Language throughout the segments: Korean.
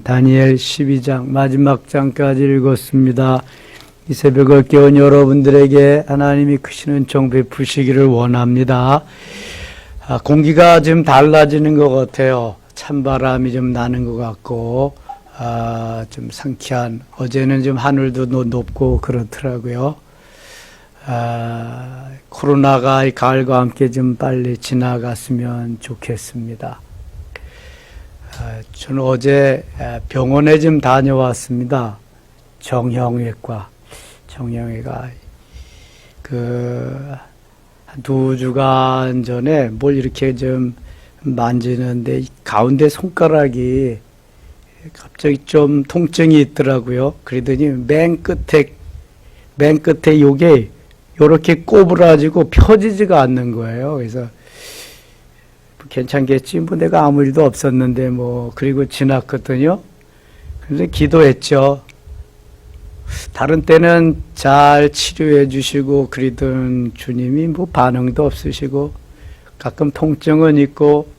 다니엘 12장 마지막 장까지 읽었습니다. 이 새벽을 깨운 여러분들에게 하나님이 크신 은총 베푸시기를 원합니다. 공기가 좀 달라지는 것 같아요. 찬바람이 좀 나는 것 같고 좀 상쾌한, 어제는 좀 하늘도 높고 그렇더라고요. 코로나가 이 가을과 함께 좀 빨리 지나갔으면 좋겠습니다. 저는 어제 병원에 좀 다녀왔습니다. 정형외과. 정형외가 한 2주간 전에 뭘 이렇게 좀 만지는데 가운데 손가락이 갑자기 좀 통증이 있더라고요. 그러더니 맨 끝에 요게 요렇게 꼬부라지고 펴지지가 않는 거예요. 그래서 괜찮겠지, 뭐 내가 아무 일도 없었는데 뭐, 그리고 지났거든요. 그래서 기도했죠. 다른 때는 잘 치료해 주시고 그러던 주님이 뭐 반응도 없으시고 가끔 통증은 있고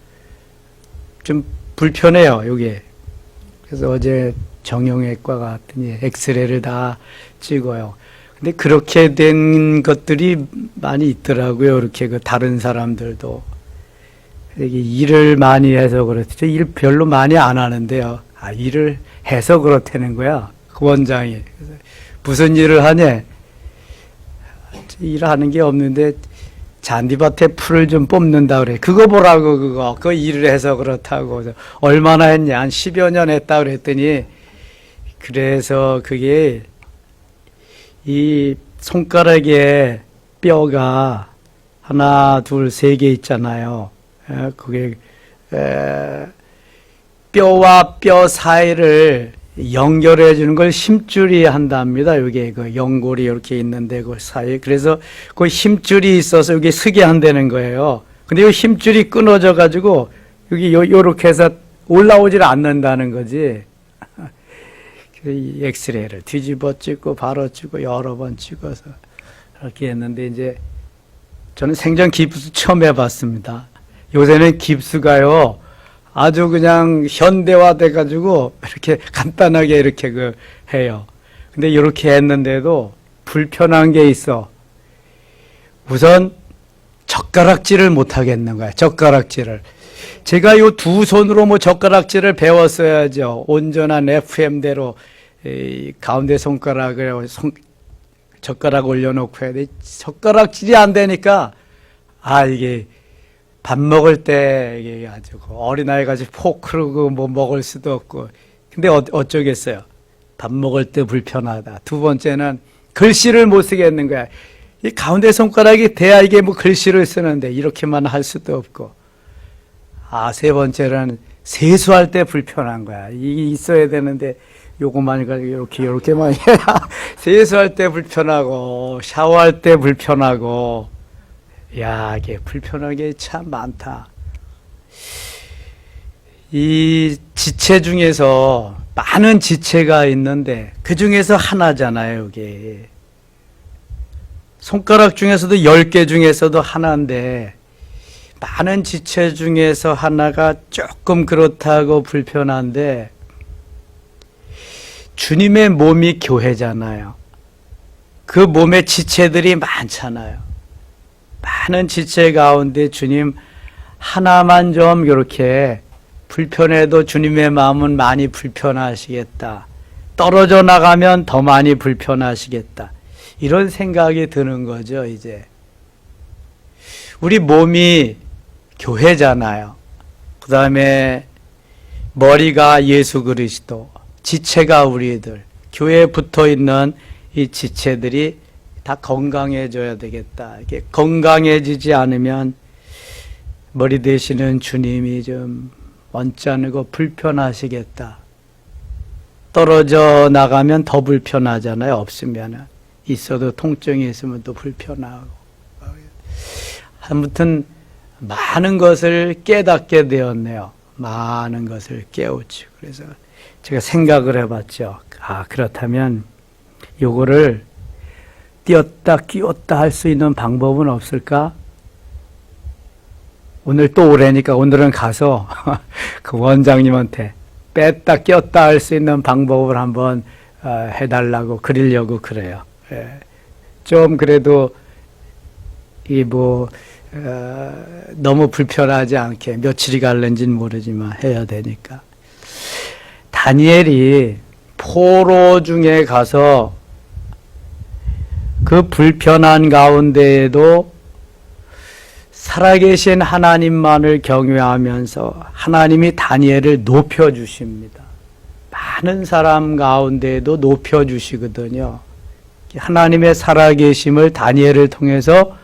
좀 불편해요, 요게. 그래서 어제 정형외과 갔더니 엑스레이를 다 찍어요. 근데 그렇게 된 것들이 많이 있더라고요. 이렇게 다른 사람들도. 일을 많이 해서 그렇죠. 일 별로 많이 안 하는데요. 일을 해서 그렇다는 거야. 그 원장이. 그래서 무슨 일을 하냐? 일하는 게 없는데 잔디밭에 풀을 좀 뽑는다 그래. 그거 보라고, 그거 일을 해서 그렇다고. 그래서 얼마나 했냐? 한 10여 년 했다 그랬더니, 그래서 그게 이 손가락에 뼈가 하나, 둘, 3개 있잖아요. 그게 뼈와 뼈 사이를 연결해 주는 걸 힘줄이 한답니다. 여기 그 연골이 이렇게 있는데 그 사이에. 그래서 그 힘줄이 있어서 여기 서게 한다는 거예요. 근데 이 힘줄이 끊어져 가지고 여기 요렇게 해서 올라오질 않는다는 거지. 엑스레이를 뒤집어 찍고 바로 찍고 여러 번 찍어서 이렇게 했는데, 이제 저는 생전 깁스 처음 해봤습니다. 요새는 깁스가요, 아주 그냥 현대화돼 가지고 이렇게 간단하게 이렇게 해요. 근데 이렇게 했는데도 불편한 게 있어. 우선 젓가락질을 못 하겠는 거야. 젓가락질을. 제가 요 2손으로 뭐 젓가락질을 배웠어야죠. 온전한 FM대로 가운데 손가락을 젓가락 올려놓고 해야 돼. 젓가락질이 안 되니까 이게 밥 먹을 때 이게 아주 어린아이 같이 포크로 뭐 먹을 수도 없고. 근데 어쩌겠어요. 밥 먹을 때 불편하다. 2번째는 글씨를 못 쓰겠는 거야. 이 가운데 손가락이 돼야 이게 뭐 글씨를 쓰는데 이렇게만 할 수도 없고. 3번째는 세수할 때 불편한 거야. 이게 있어야 되는데 요것만 이렇게만 해야 세수할 때 불편하고 샤워할 때 불편하고. 이게 불편한 게 참 많다. 이 지체 중에서 많은 지체가 있는데 그 중에서 하나잖아요, 이게. 손가락 중에서도 10개 중에서도 하나인데 많은 지체 중에서 하나가 조금 그렇다고 불편한데, 주님의 몸이 교회잖아요. 그 몸의 지체들이 많잖아요. 많은 지체 가운데 주님 하나만 좀 이렇게 불편해도 주님의 마음은 많이 불편하시겠다. 떨어져 나가면 더 많이 불편하시겠다. 이런 생각이 드는 거죠, 이제. 우리 몸이 교회잖아요. 그 다음에 머리가 예수 그리스도, 지체가 우리들, 교회에 붙어 있는 이 지체들이 다 건강해져야 되겠다. 이게 건강해지지 않으면 머리 되시는 주님이 좀 언짢고 불편하시겠다. 떨어져 나가면 더 불편하잖아요. 없으면은. 있어도 통증이 있으면 또 불편하고. 아무튼 많은 것을 깨닫게 되었네요. 많은 것을 깨우치고. 그래서 제가 생각을 해봤죠. 그렇다면 요거를 띄었다 끼웠다 할 수 있는 방법은 없을까? 오늘 또 오래니까 오늘은 가서 그 원장님한테 뺐다 꼈다 할 수 있는 방법을 한번 해달라고 그리려고 그래요. 좀 그래도 너무 불편하지 않게 며칠이 갈는지는 모르지만 해야 되니까. 다니엘이 포로 중에 가서 그 불편한 가운데에도 살아계신 하나님만을 경외하면서 하나님이 다니엘을 높여주십니다. 많은 사람 가운데에도 높여주시거든요. 하나님의 살아계심을 다니엘을 통해서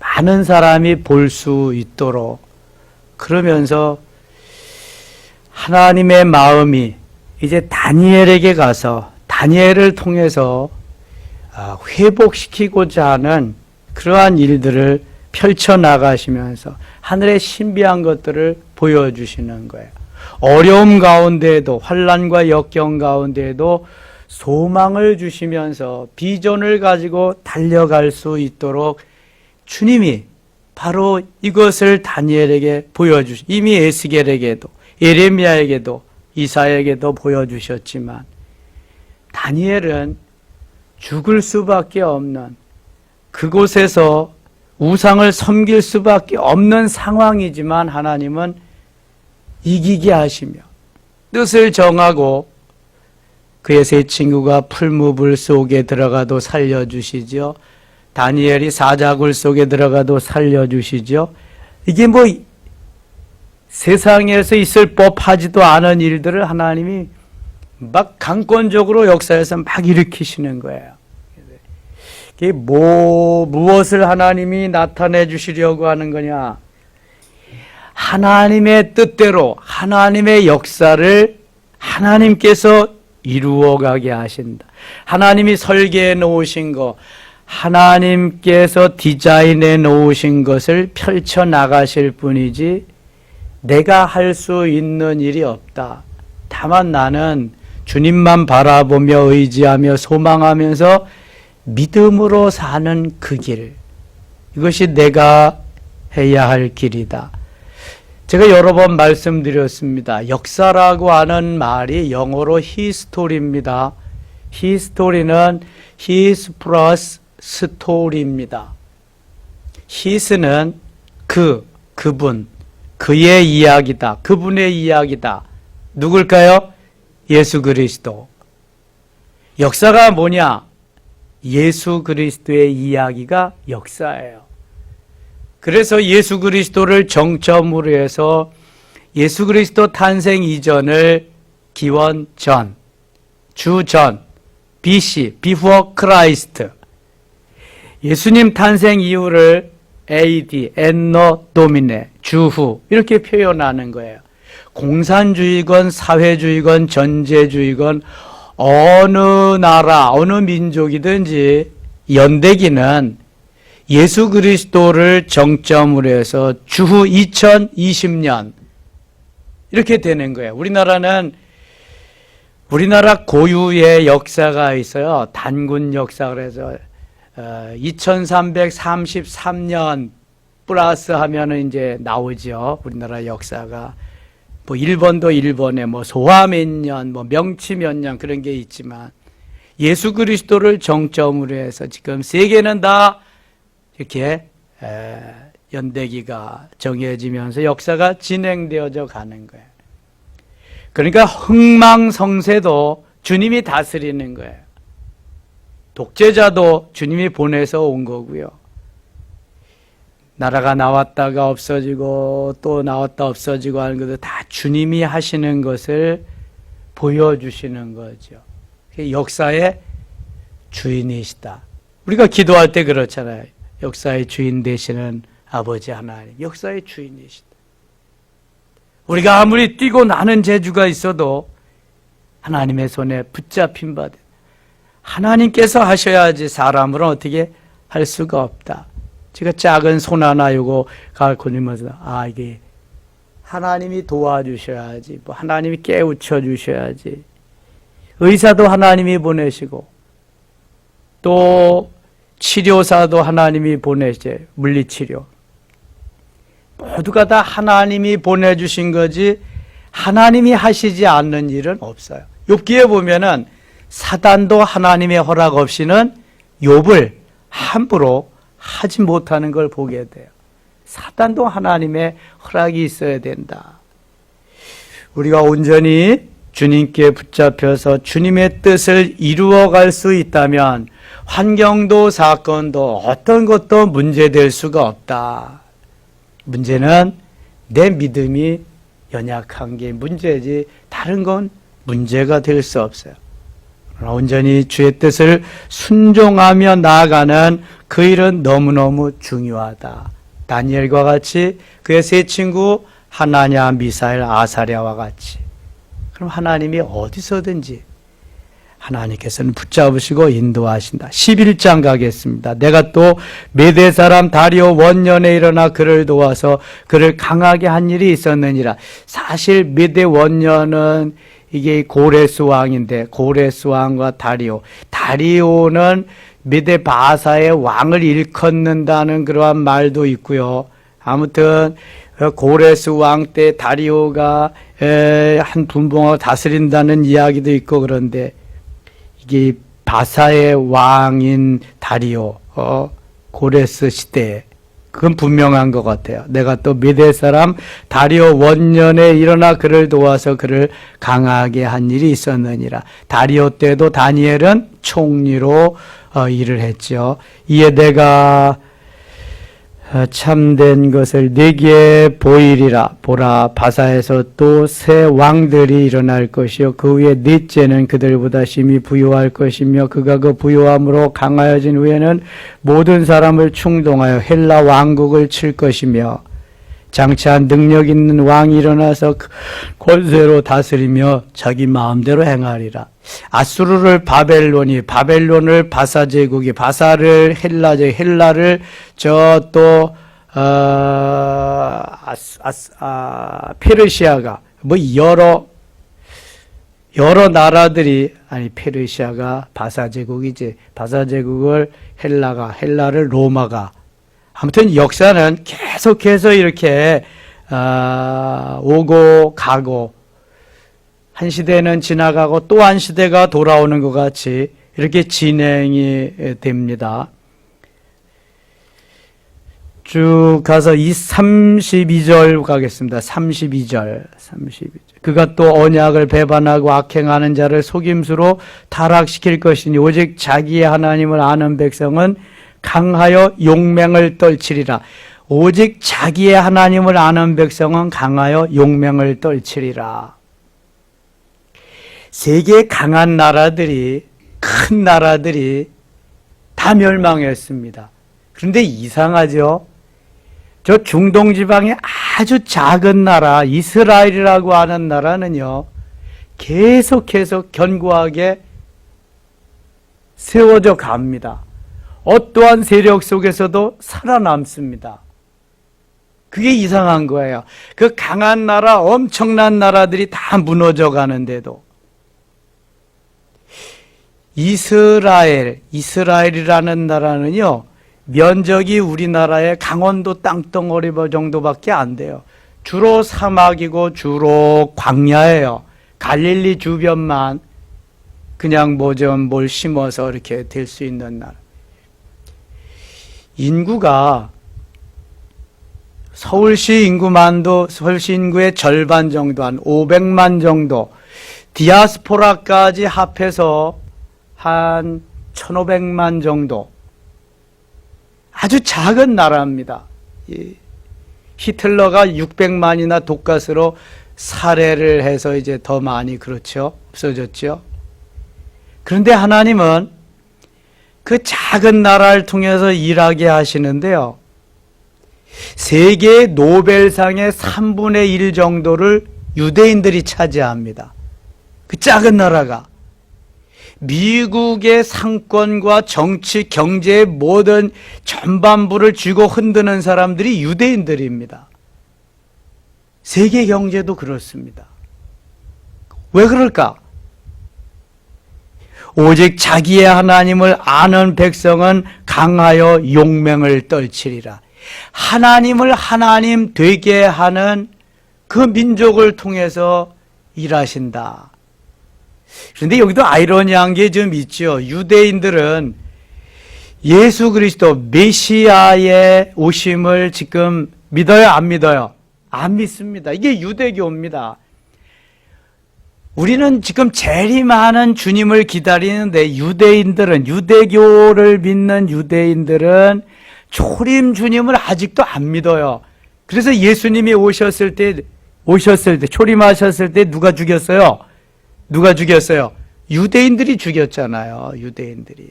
많은 사람이 볼 수 있도록, 그러면서 하나님의 마음이 이제 다니엘에게 가서 다니엘을 통해서 회복시키고자 하는 그러한 일들을 펼쳐나가시면서 하늘의 신비한 것들을 보여주시는 거예요. 어려움 가운데에도, 환난과 역경 가운데에도 소망을 주시면서 비전을 가지고 달려갈 수 있도록 주님이 바로 이것을 다니엘에게 이미 에스겔에게도, 예레미야에게도, 이사야에게도 보여주셨지만, 다니엘은 죽을 수밖에 없는, 그곳에서 우상을 섬길 수밖에 없는 상황이지만 하나님은 이기게 하시며 뜻을 정하고 그의 세 친구가 풀무불 속에 들어가도 살려주시죠. 다니엘이 사자굴 속에 들어가도 살려주시죠. 이게 세상에서 있을 법하지도 않은 일들을 하나님이 막 강권적으로 역사에서 막 일으키시는 거예요. 무엇을 하나님이 나타내 주시려고 하는 거냐? 하나님의 뜻대로 하나님의 역사를 하나님께서 이루어가게 하신다. 하나님이 설계해 놓으신 것, 하나님께서 디자인해 놓으신 것을 펼쳐나가실 뿐이지 내가 할 수 있는 일이 없다. 다만 나는 주님만 바라보며 의지하며 소망하면서 믿음으로 사는 그 길, 이것이 내가 해야 할 길이다. 제가 여러 번 말씀드렸습니다. 역사라고 하는 말이 영어로 history입니다. history는 his plus story입니다. his는 그분, 그의 이야기다. 그분의 이야기다. 누굴까요? 예수 그리스도. 역사가 뭐냐? 예수 그리스도의 이야기가 역사예요. 그래서 예수 그리스도를 정점으로 해서 예수 그리스도 탄생 이전을 기원 전, 주 전, BC, before Christ, 예수님 탄생 이후를 AD, Anno Domini, 주후, 이렇게 표현하는 거예요. 공산주의건 사회주의건 전제주의건 어느 나라, 어느 민족이든지 연대기는 예수 그리스도를 정점으로 해서 주후 2020년 이렇게 되는 거예요. 우리나라 고유의 역사가 있어요. 단군 역사. 그래서 2333년 플러스 하면은 이제 나오죠. 우리나라 역사가. 일본도 일본에 소화 몇 년, 명치 몇 년 그런 게 있지만 예수 그리스도를 정점으로 해서 지금 세계는 다 이렇게 연대기가 정해지면서 역사가 진행되어져 가는 거예요. 그러니까 흥망성쇠도 주님이 다스리는 거예요. 독재자도 주님이 보내서 온 거고요. 나라가 나왔다가 없어지고 또 나왔다 없어지고 하는 것도 다 주님이 하시는 것을 보여주시는 거죠. 역사의 주인이시다. 우리가 기도할 때 그렇잖아요. 역사의 주인 되시는 아버지 하나님, 역사의 주인이시다. 우리가 아무리 뛰고 나는 재주가 있어도 하나님의 손에 붙잡힌 바 하나님께서 하셔야지 사람으로는 어떻게 할 수가 없다. 제가 작은 손 하나 요거 갖고 있면서 이게 하나님이 도와주셔야지, 하나님이 깨우쳐 주셔야지. 의사도 하나님이 보내시고 또 치료사도 하나님이 보내셔. 물리치료 모두가 다 하나님이 보내주신 거지 하나님이 하시지 않는 일은 없어요. 욥기에 보면은 사단도 하나님의 허락 없이는 욥을 함부로 하지 못하는 걸 보게 돼요. 사단도 하나님의 허락이 있어야 된다. 우리가 온전히 주님께 붙잡혀서 주님의 뜻을 이루어갈 수 있다면 환경도 사건도 어떤 것도 문제될 수가 없다. 문제는 내 믿음이 연약한 게 문제지 다른 건 문제가 될 수 없어요. 그러나 온전히 주의 뜻을 순종하며 나아가는 그 일은 너무너무 중요하다. 다니엘과 같이 그의 세 친구 하나냐, 미사엘, 아사랴와 같이. 그럼 하나님이 어디서든지 하나님께서는 붙잡으시고 인도하신다. 11장 가겠습니다. 내가 또 메대 사람 다리오 원년에 일어나 그를 도와서 그를 강하게 한 일이 있었느니라. 사실 메대 원년은 이게 고레스 왕인데 고레스 왕과 다리오는 메대 바사의 왕을 일컫는다는 그러한 말도 있고요. 아무튼 고레스 왕 때 다리오가 한 분봉하고 다스린다는 이야기도 있고 그런데 이게 바사의 왕인 다리오, 고레스 시대에 그건 분명한 것 같아요. 내가 또 메대 사람 다리오 원년에 일어나 그를 도와서 그를 강하게 한 일이 있었느니라. 다리오 때도 다니엘은 총리로 일을 했죠. 이에 내가 참된 것을 네게 보이리라. 보라, 바사에서 또 새 왕들이 일어날 것이요 그 후에 넷째는 그들보다 심히 부유할 것이며 그가 그 부유함으로 강하여진 후에는 모든 사람을 충동하여 헬라 왕국을 칠 것이며 장차 능력 있는 왕이 일어나서 권세로 다스리며 자기 마음대로 행하리라. 아수르를 바벨론을 바사 제국이, 바사를 헬라를 페르시아가 여러 나라들이 페르시아가 바사 제국이지, 바사 제국을 헬라를 로마가, 아무튼 역사는 계속해서 이렇게 오고 가고 한 시대는 지나가고 또 한 시대가 돌아오는 것 같이 이렇게 진행이 됩니다. 쭉 가서 이 32절 가겠습니다. 32절. 그가 또 언약을 배반하고 악행하는 자를 속임수로 타락시킬 것이니 오직 자기의 하나님을 아는 백성은 강하여 용맹을 떨치리라. 오직 자기의 하나님을 아는 백성은 강하여 용맹을 떨치리라. 세계 강한 나라들이, 큰 나라들이 다 멸망했습니다. 그런데 이상하죠? 저 중동 지방의 아주 작은 나라, 이스라엘이라고 하는 나라는요, 계속해서 견고하게 세워져 갑니다. 어떠한 세력 속에서도 살아남습니다. 그게 이상한 거예요. 그 강한 나라, 엄청난 나라들이 다 무너져 가는데도 이스라엘이라는 나라는요, 면적이 우리나라의 강원도 땅덩어리 정도밖에 안 돼요. 주로 사막이고 주로 광야예요. 갈릴리 주변만 그냥 뭘 심어서 이렇게 될 수 있는 나라. 인구가 서울시 인구의 절반 정도, 한 500만 정도, 디아스포라까지 합해서 한 1500만 정도, 아주 작은 나라입니다. 히틀러가 600만이나 독가스로 살해를 해서 이제 더 많이 없어졌죠. 그런데 하나님은 그 작은 나라를 통해서 일하게 하시는데요, 세계 노벨상의 3분의 1 정도를 유대인들이 차지합니다. 그 작은 나라가 미국의 상권과 정치, 경제의 모든 전반부를 쥐고 흔드는 사람들이 유대인들입니다. 세계 경제도 그렇습니다. 왜 그럴까? 오직 자기의 하나님을 아는 백성은 강하여 용맹을 떨치리라. 하나님을 하나님 되게 하는 그 민족을 통해서 일하신다. 그런데 여기도 아이러니한 게 좀 있죠. 유대인들은 예수 그리스도 메시아의 오심을 지금 믿어요, 안 믿어요? 안 믿습니다. 이게 유대교입니다. 우리는 지금 재림하는 주님을 기다리는데 유대교를 믿는 유대인들은 초림 주님을 아직도 안 믿어요. 그래서 예수님이 오셨을 때 초림하셨을 때 누가 죽였어요? 누가 죽였어요? 유대인들이 죽였잖아요. 유대인들이.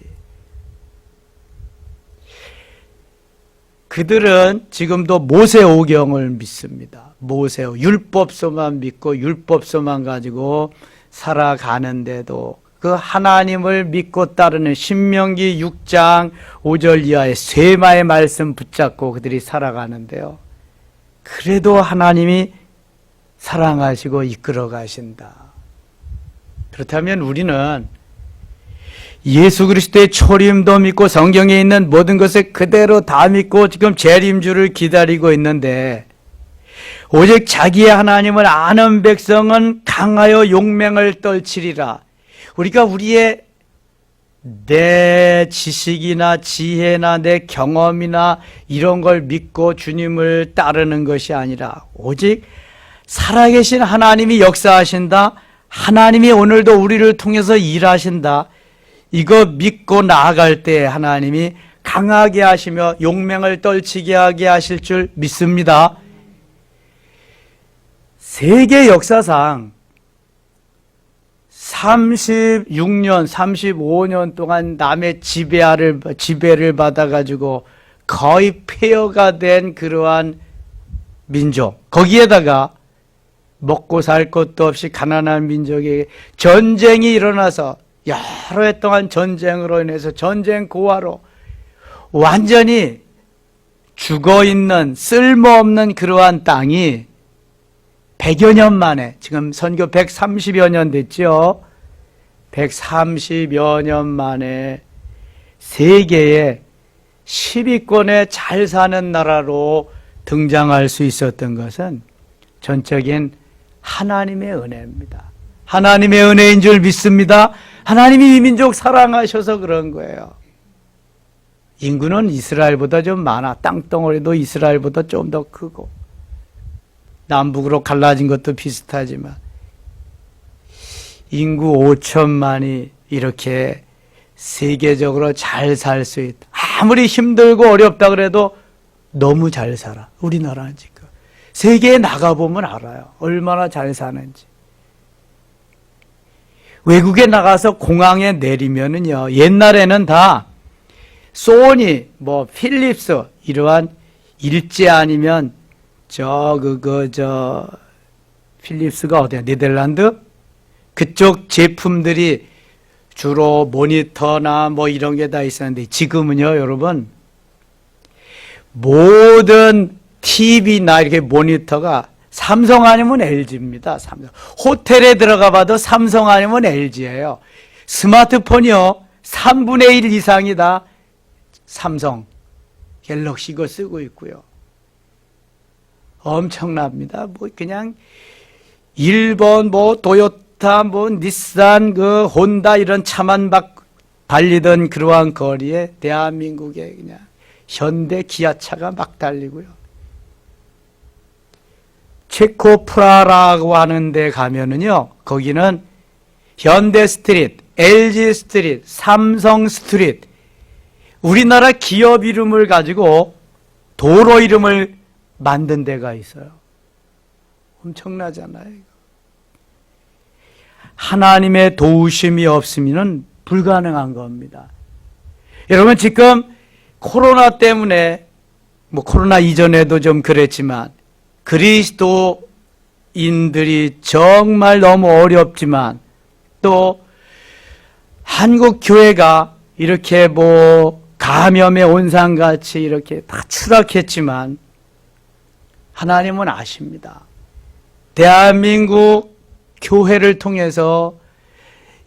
그들은 지금도 모세오경을 믿습니다. 율법서만 믿고 율법서만 가지고 살아가는데도 그 하나님을 믿고 따르는 신명기 6장 5절 이하의 쇠마의 말씀 붙잡고 그들이 살아가는데요. 그래도 하나님이 사랑하시고 이끌어 가신다. 그렇다면 우리는 예수 그리스도의 초림도 믿고 성경에 있는 모든 것을 그대로 다 믿고 지금 재림주를 기다리고 있는데 오직 자기의 하나님을 아는 백성은 강하여 용맹을 떨치리라. 우리가 우리의 내 지식이나 지혜나 내 경험이나 이런 걸 믿고 주님을 따르는 것이 아니라 오직 살아계신 하나님이 역사하신다. 하나님이 오늘도 우리를 통해서 일하신다. 이거 믿고 나아갈 때 하나님이 강하게 하시며 용맹을 떨치게 하게 하실 줄 믿습니다. 세계 역사상 36년, 35년 동안 남의 지배를 받아가지고 거의 폐허가 된 그러한 민족, 거기에다가 먹고 살 것도 없이 가난한 민족에게 전쟁이 일어나서 여러 해 동안 전쟁으로 인해서 전쟁 고화로 완전히 죽어있는 쓸모없는 그러한 땅이 100여 년 만에, 지금 선교 130여 년 됐죠. 130여 년 만에 세계의 10위권에 잘 사는 나라로 등장할 수 있었던 것은 전적인 하나님의 은혜입니다. 하나님의 은혜인 줄 믿습니다. 하나님이 이 민족 사랑하셔서 그런 거예요. 인구는 이스라엘보다 좀 많아. 땅덩어리도 이스라엘보다 좀 더 크고 남북으로 갈라진 것도 비슷하지만 인구 5천만이 이렇게 세계적으로 잘 살 수 있다. 아무리 힘들고 어렵다 그래도 너무 잘 살아. 우리나라는 지금 세계에 나가보면 알아요. 얼마나 잘 사는지. 외국에 나가서 공항에 내리면은요, 옛날에는 다 소니, 필립스, 이러한 일제 아니면 필립스가 어디야? 네덜란드? 그쪽 제품들이 주로 모니터나 이런 게 다 있었는데 지금은요, 여러분, 모든 TV나 이렇게 모니터가 삼성 아니면 LG입니다. 삼성. 호텔에 들어가 봐도 삼성 아니면 LG예요. 스마트폰이요, 3분의 1 이상이 다 삼성, 갤럭시 이거 쓰고 있고요. 엄청납니다. 그냥 일본, 도요타, 닛산, 혼다 이런 차만 달리던 그러한 거리에 대한민국에 그냥 현대 기아차가 막 달리고요. 체코 프라라고 하는 데 가면은요, 거기는 현대 스트리트, LG 스트리트, 삼성 스트리트, 우리나라 기업 이름을 가지고 도로 이름을 만든 데가 있어요. 엄청나잖아요. 하나님의 도우심이 없으면 불가능한 겁니다. 여러분, 지금 코로나 때문에, 코로나 이전에도 좀 그랬지만, 그리스도인들이 정말 너무 어렵지만, 또 한국 교회가 이렇게 감염의 온상같이 이렇게 다 추락했지만 하나님은 아십니다. 대한민국 교회를 통해서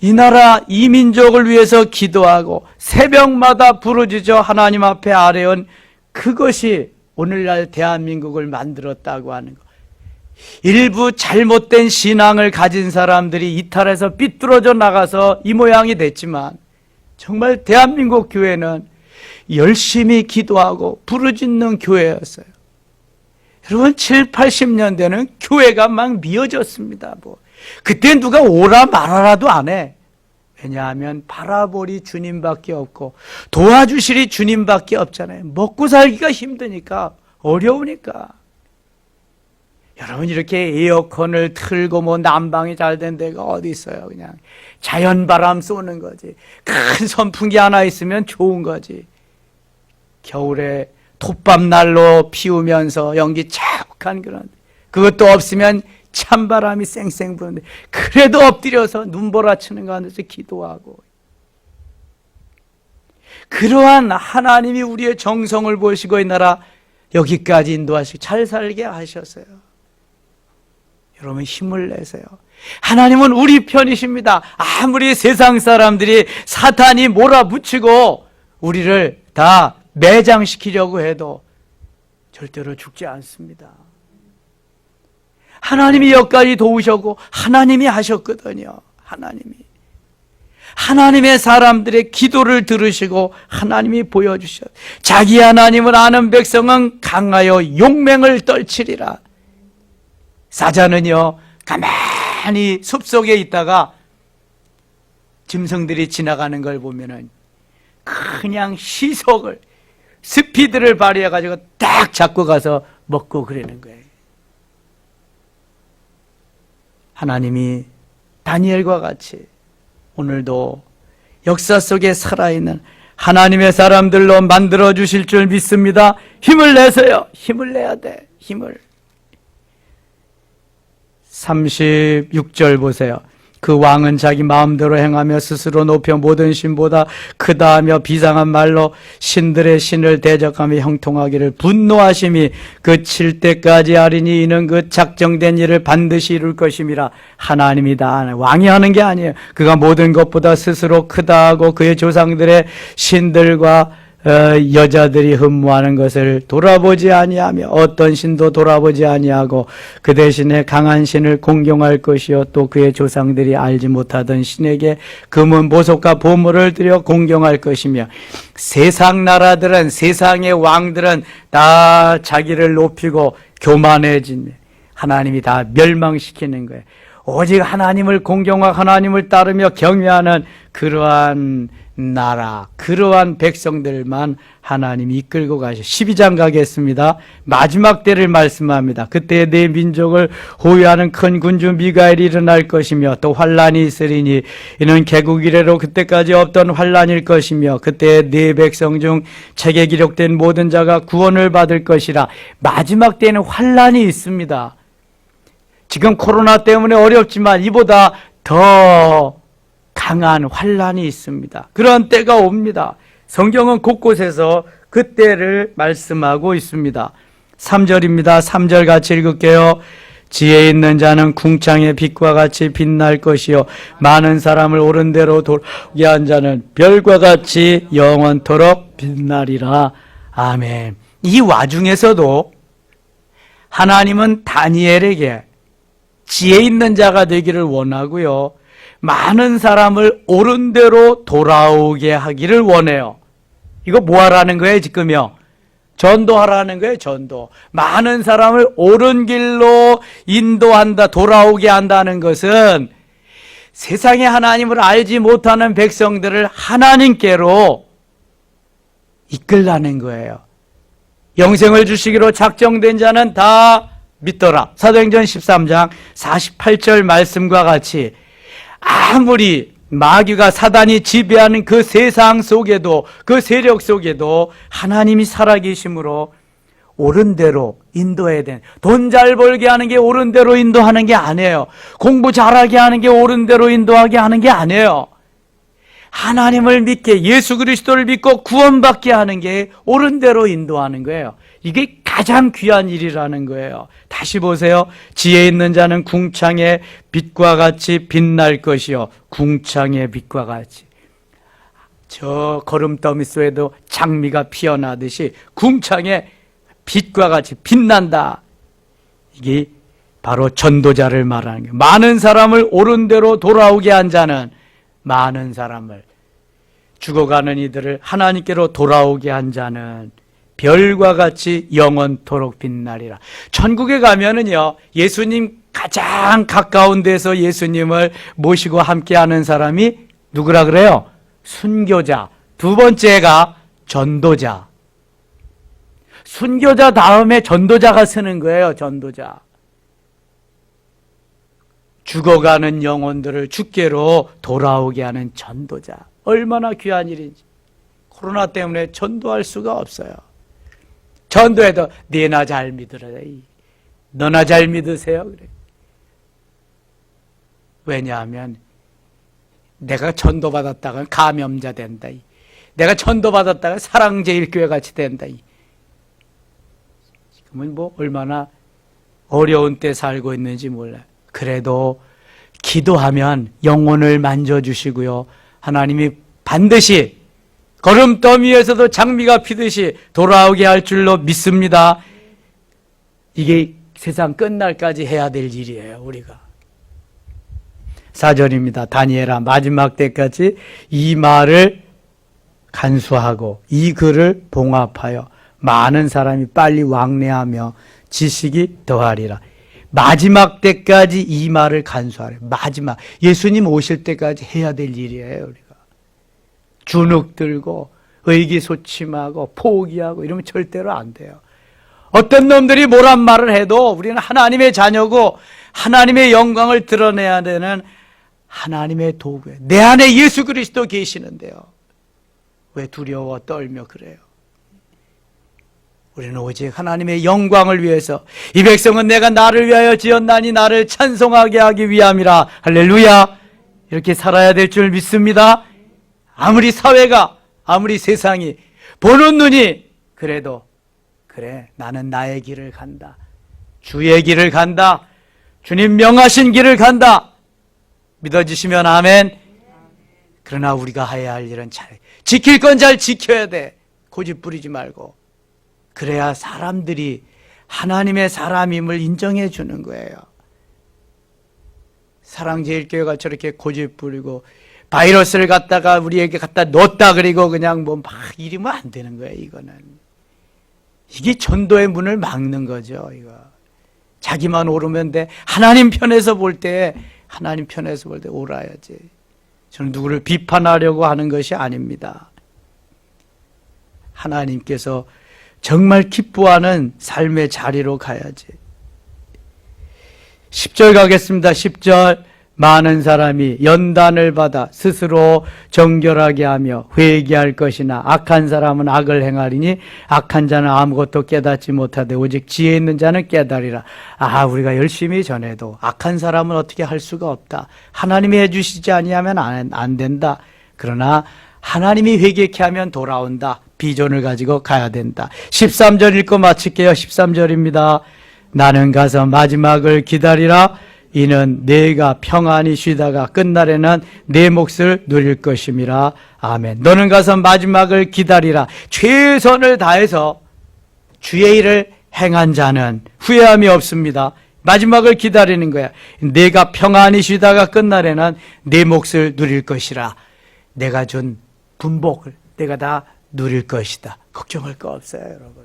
이 나라 이 민족을 위해서 기도하고 새벽마다 부르짖어 하나님 앞에 아뢰온 그것이 오늘날 대한민국을 만들었다고 하는 것. 일부 잘못된 신앙을 가진 사람들이 이탈해서 삐뚤어져 나가서 이 모양이 됐지만 정말 대한민국 교회는 열심히 기도하고 부르짖는 교회였어요. 여러분 7, 80년대는 교회가 막 미어졌습니다. 그때 누가 오라 말아라도 안 해. 왜냐하면 바라보리 주님밖에 없고 도와주시리 주님밖에 없잖아요. 먹고 살기가 힘드니까, 어려우니까. 여러분 이렇게 에어컨을 틀고 난방이 잘 된 데가 어디 있어요. 그냥 자연바람 쏘는 거지. 큰 선풍기 하나 있으면 좋은 거지. 겨울에 톱밥난로 피우면서 연기 자욱한 그런, 그것도 없으면 찬바람이 쌩쌩 부는데 그래도 엎드려서 눈보라치는 가운데서 기도하고, 그러한 하나님이 우리의 정성을 보시고 이 나라 여기까지 인도하시고 잘 살게 하셨어요. 여러분 힘을 내세요. 하나님은 우리 편이십니다. 아무리 세상 사람들이 사탄이 몰아붙이고 우리를 다 매장시키려고 해도 절대로 죽지 않습니다. 하나님이 여기까지 도우셨고 하나님이 하셨거든요. 하나님의 사람들의 기도를 들으시고 하나님이 보여주셨어요. 자기 하나님을 아는 백성은 강하여 용맹을 떨치리라. 사자는요 가만히 숲속에 있다가 짐승들이 지나가는 걸 보면은 그냥 시속을, 스피드를 발휘해가지고 딱 잡고 가서 먹고 그러는 거예요. 하나님이 다니엘과 같이 오늘도 역사 속에 살아있는 하나님의 사람들로 만들어 주실 줄 믿습니다. 힘을 내세요. 힘을 내야 돼. 힘을. 36절 보세요. 그 왕은 자기 마음대로 행하며 스스로 높여 모든 신보다 크다 하며 비상한 말로 신들의 신을 대적하며 형통하기를 분노하심이 그칠 때까지 하리니 이는 그 작정된 일을 반드시 이룰 것임이라. 하나님이 다, 왕이 하는 게 아니에요. 그가 모든 것보다 스스로 크다 하고 그의 조상들의 신들과 여자들이 흠모하는 것을 돌아보지 아니하며 어떤 신도 돌아보지 아니하고 그 대신에 강한 신을 공경할 것이요 또 그의 조상들이 알지 못하던 신에게 금은 보석과 보물을 들여 공경할 것이며 세상 나라들은, 세상의 왕들은 다 자기를 높이고 교만해진, 하나님이 다 멸망시키는 거예요. 오직 하나님을 공경하고 하나님을 따르며 경외하는 그러한 나라, 그러한 백성들만 하나님이 이끌고 가셔. 12장 가겠습니다. 마지막 때를 말씀합니다. 그때 내 민족을 호위하는 큰 군주 미가엘이 일어날 것이며 또 환란이 있으리니 이는 개국 이래로 그때까지 없던 환란일 것이며 그때 네 백성 중 책에 기록된 모든 자가 구원을 받을 것이라. 마지막 때에는 환란이 있습니다. 지금 코로나 때문에 어렵지만 이보다 더 강한 환란이 있습니다. 그런 때가 옵니다. 성경은 곳곳에서 그 때를 말씀하고 있습니다. 3절입니다. 3절 같이 읽을게요. 지혜 있는 자는 궁창의 빛과 같이 빛날 것이요 많은 사람을 옳은 대로 돌게 한 자는 별과 같이 영원토록 빛나리라. 아멘. 이 와중에서도 하나님은 다니엘에게 지혜 있는 자가 되기를 원하고요, 많은 사람을 옳은 대로 돌아오게 하기를 원해요. 이거 뭐 하라는 거예요 지금요? 전도하라는 거예요. 전도. 많은 사람을 옳은 길로 인도한다, 돌아오게 한다는 것은 세상에 하나님을 알지 못하는 백성들을 하나님께로 이끌라는 거예요. 영생을 주시기로 작정된 자는 다 믿더라. 사도행전 13장 48절 말씀과 같이 아무리 마귀가, 사단이 지배하는 그 세상 속에도, 그 세력 속에도 하나님이 살아계심으로 옳은 대로 인도해야 돼. 돈 잘 벌게 하는 게 옳은 대로 인도하는 게 아니에요. 공부 잘하게 하는 게 옳은 대로 인도하게 하는 게 아니에요. 하나님을 믿게, 예수 그리스도를 믿고 구원받게 하는 게 옳은 대로 인도하는 거예요. 이게 가장 귀한 일이라는 거예요. 다시 보세요. 지혜 있는 자는 궁창의 빛과 같이 빛날 것이요. 궁창의 빛과 같이. 저 거름더미 속에도 장미가 피어나듯이 궁창의 빛과 같이 빛난다. 이게 바로 전도자를 말하는 거예요. 많은 사람을 옳은 대로 돌아오게 한 자는, 많은 사람을, 죽어가는 이들을 하나님께로 돌아오게 한 자는 별과 같이 영원토록 빛나리라. 천국에 가면은요, 예수님 가장 가까운 데서 예수님을 모시고 함께하는 사람이 누구라 그래요? 순교자. 두 번째가 전도자. 순교자 다음에 전도자가 서는 거예요. 전도자. 죽어가는 영혼들을 주께로 돌아오게 하는 전도자. 얼마나 귀한 일인지. 코로나 때문에 전도할 수가 없어요. 전도해도 네나 잘 믿으라. 너나 잘 믿으세요. 그래. 왜냐하면 내가 전도받았다가 감염자 된다. 내가 전도받았다가 사랑제일교회 같이 된다. 지금은 뭐 얼마나 어려운 때 살고 있는지 몰라요. 그래도 기도하면 영혼을 만져주시고요. 하나님이 반드시 걸음더미에서도 장미가 피듯이 돌아오게 할 줄로 믿습니다. 이게 세상 끝날까지 해야 될 일이에요. 우리가. 4절입니다. 다니엘아, 마지막 때까지 이 말을 간수하고 이 글을 봉합하여 많은 사람이 빨리 왕래하며 지식이 더하리라. 마지막 때까지 이 말을 간수하래. 마지막. 예수님 오실 때까지 해야 될 일이에요. 우리가. 주눅 들고 의기소침하고 포기하고 이러면 절대로 안 돼요. 어떤 놈들이 뭐란 말을 해도 우리는 하나님의 자녀고 하나님의 영광을 드러내야 되는 하나님의 도구예요. 내 안에 예수 그리스도 계시는데요. 왜 두려워 떨며 그래요? 우리는 오직 하나님의 영광을 위해서, 이 백성은 내가 나를 위하여 지었나니 나를 찬송하게 하기 위함이라. 할렐루야. 이렇게 살아야 될 줄 믿습니다. 아무리 사회가, 아무리 세상이, 보는 눈이 그래도 그래, 나는 나의 길을 간다. 주의 길을 간다. 주님 명하신 길을 간다. 믿어지시면 아멘. 그러나 우리가 해야 할 일은 잘 지킬 건 잘 지켜야 돼. 고집 부리지 말고. 그래야 사람들이 하나님의 사람임을 인정해 주는 거예요. 사랑제일교회가 저렇게 고집 부리고 바이러스를 갖다가 우리에게 갖다 넣었다 그리고 그냥 뭐 막 이러면 안 되는 거예요. 이거는. 이게 전도의 문을 막는 거죠. 이거. 자기만 오르면 돼. 하나님 편에서 볼 때 옳아야지. 저는 누구를 비판하려고 하는 것이 아닙니다. 하나님께서 정말 기뻐하는 삶의 자리로 가야지. 10절 가겠습니다. 10절. 많은 사람이 연단을 받아 스스로 정결하게 하며 회개할 것이나 악한 사람은 악을 행하리니 악한 자는 아무것도 깨닫지 못하되 오직 지혜 있는 자는 깨달으리라. 우리가 열심히 전해도 악한 사람은 어떻게 할 수가 없다. 하나님이 해주시지 아니하면 안 된다. 그러나 하나님이 회개케 하면 돌아온다. 비전을 가지고 가야 된다. 13절 읽고 마칠게요. 13절입니다. 나는 가서 마지막을 기다리라. 이는 내가 평안히 쉬다가 끝날에는 내 몫을 누릴 것임이라. 아멘. 너는 가서 마지막을 기다리라. 최선을 다해서 주의 일을 행한 자는 후회함이 없습니다. 마지막을 기다리는 거야. 내가 평안히 쉬다가 끝날에는 내 몫을 누릴 것이라. 내가 준 분복을 내가 다 누릴 것이다. 걱정할 거 없어요, 여러분.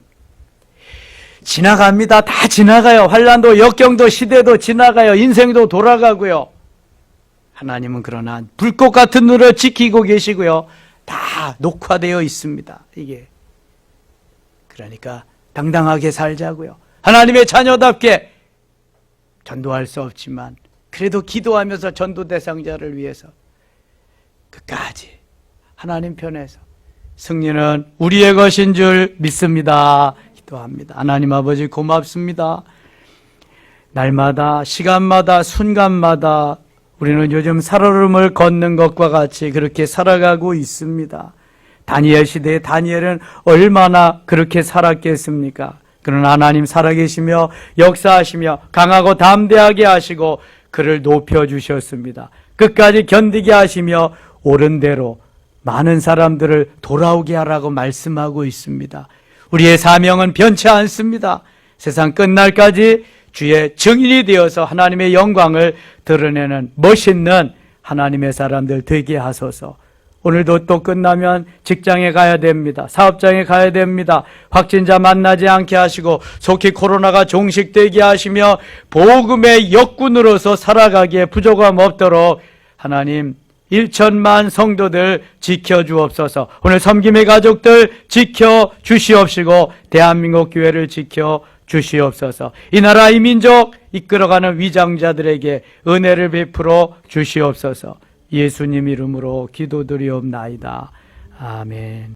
지나갑니다. 다 지나가요. 환난도 역경도 시대도 지나가요. 인생도 돌아가고요. 하나님은 그러나 불꽃 같은 눈을 지키고 계시고요. 다 녹화되어 있습니다. 이게. 그러니까 당당하게 살자고요. 하나님의 자녀답게 전도할 수 없지만 그래도 기도하면서 전도 대상자를 위해서 끝까지 하나님 편에서 승리는 우리의 것인 줄 믿습니다. 기도합니다. 하나님 아버지 고맙습니다. 날마다 시간마다 순간마다 우리는 요즘 살얼음을 걷는 것과 같이 그렇게 살아가고 있습니다. 다니엘 시대의 다니엘은 얼마나 그렇게 살았겠습니까? 그러나 하나님 살아계시며 역사하시며 강하고 담대하게 하시고 그를 높여주셨습니다. 끝까지 견디게 하시며 옳은 대로 많은 사람들을 돌아오게 하라고 말씀하고 있습니다. 우리의 사명은 변치 않습니다. 세상 끝날까지 주의 증인이 되어서 하나님의 영광을 드러내는 멋있는 하나님의 사람들 되게 하소서. 오늘도 또 끝나면 직장에 가야 됩니다. 사업장에 가야 됩니다. 확진자 만나지 않게 하시고 속히 코로나가 종식되게 하시며 복음의 역군으로서 살아가기에 부족함 없도록 하나님 1천만 성도들 지켜주옵소서. 오늘 섬김의 가족들 지켜주시옵시고 대한민국 교회를 지켜주시옵소서. 이 나라 이 민족 이끌어가는 위장자들에게 은혜를 베풀어 주시옵소서. 예수님 이름으로 기도드리옵나이다. 아멘.